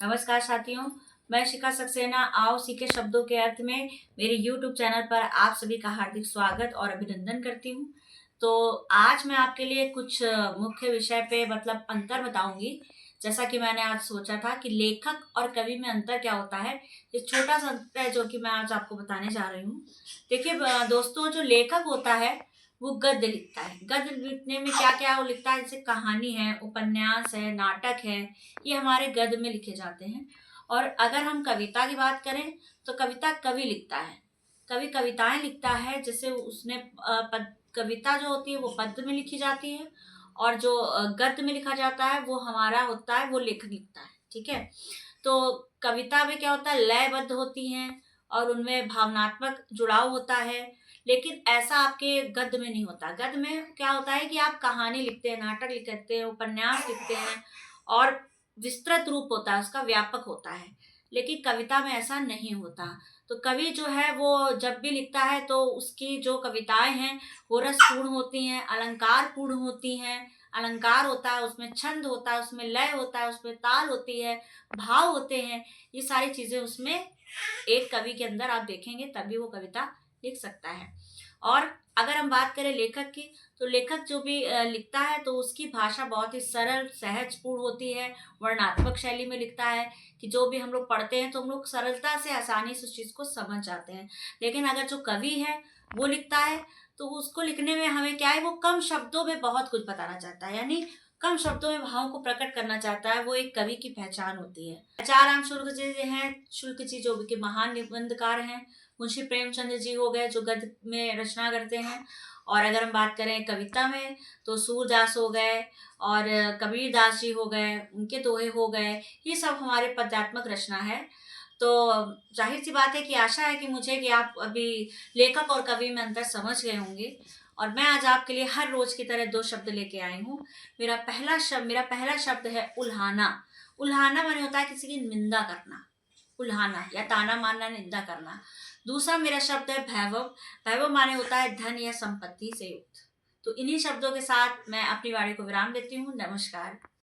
नमस्कार साथियों, मैं शिखा सक्सेना आओ सीखे शब्दों के अर्थ में मेरे YouTube चैनल पर आप सभी का हार्दिक स्वागत और अभिनंदन करती हूँ। तो आज मैं आपके लिए कुछ मुख्य विषय पे मतलब अंतर बताऊंगी। जैसा कि मैंने आज सोचा था कि लेखक और कवि में अंतर क्या होता है, ये छोटा सा अंतर है जो कि मैं आज आपको बताने जा रही हूँ। देखिए दोस्तों, जो लेखक होता है वो गद्य लिखता है। गद्य लिखने में क्या क्या वो लिखता है, जैसे कहानी है, उपन्यास है, नाटक है, ये हमारे गद्य में लिखे जाते हैं। और अगर हम कविता की बात करें तो कविता कवि लिखता है। कवि कविताएं लिखता है, जैसे उसने कविता जो होती है वो पद्य में लिखी जाती है, और जो गद्य में लिखा जाता है वो हमारा होता है, वो लेखक लिखता है। ठीक है। तो कविता में क्या होता है, लयबद्ध होती हैं और उनमें भावनात्मक जुड़ाव होता है। लेकिन ऐसा आपके गद्य में नहीं होता। गद्य में क्या होता है कि आप कहानी लिखते हैं, नाटक लिखते हैं, उपन्यास लिखते हैं, और विस्तृत रूप होता है उसका, व्यापक होता है। लेकिन कविता में ऐसा नहीं होता। तो कवि जो है वो जब भी लिखता है तो उसकी जो कविताएं हैं वो रसपूर्ण होती हैं, अलंकार पूर्ण होती हैं। अलंकार होता है, उसमें छंद होता है, उसमें लय होता है, उसमें ताल होती है, भाव होते हैं। ये सारी चीजें उसमें एक कवि के अंदर आप देखेंगे, तभी वो कविता लिख सकता है। और अगर हम बात करें लेखक की, तो लेखक जो भी लिखता है तो उसकी भाषा बहुत ही सरल सहजपूर्ण होती है। वर्णात्मक शैली में लिखता है कि जो भी हम लोग पढ़ते हैं तो हम लोग सरलता से आसानी से उस चीज को समझ जाते हैं। लेकिन अगर जो कवि है वो लिखता है तो उसको लिखने में हमें क्या है, वो कम शब्दों में बहुत कुछ बताना चाहता है, यानी कम शब्दों में भावों को प्रकट करना चाहता है। वो एक कवि की पहचान होती है। आचार्य शुल्क जी हैं, शुल्क जी जो कि महान निबंधकार हैं। मुंशी प्रेमचंद जी हो गए जो गद्य में रचना करते हैं। और अगर हम बात करें कविता में तो सूरदास हो गए और कबीर दास जी हो गए, उनके दोहे हो गए। ये सब हमारे पद्यात्मक रचना है। तो जाहिर सी बात है कि आशा है कि मुझे कि आप अभी लेखक और कवि में अंतर समझ गए होंगे। और मैं आज आपके लिए हर रोज की तरह दो शब्द लेके आई हूँ। मेरा पहला शब्द है उल्हाना। उल्हाना माने होता है किसी की निंदा करना, उल्हाना या ताना मारना, निंदा करना। दूसरा मेरा शब्द है भैभव। भैभव माने होता है धन या संपत्ति से युक्त। तो इन्हीं शब्दों के साथ मैं अपनी वाणी को विराम देती हूँ। नमस्कार।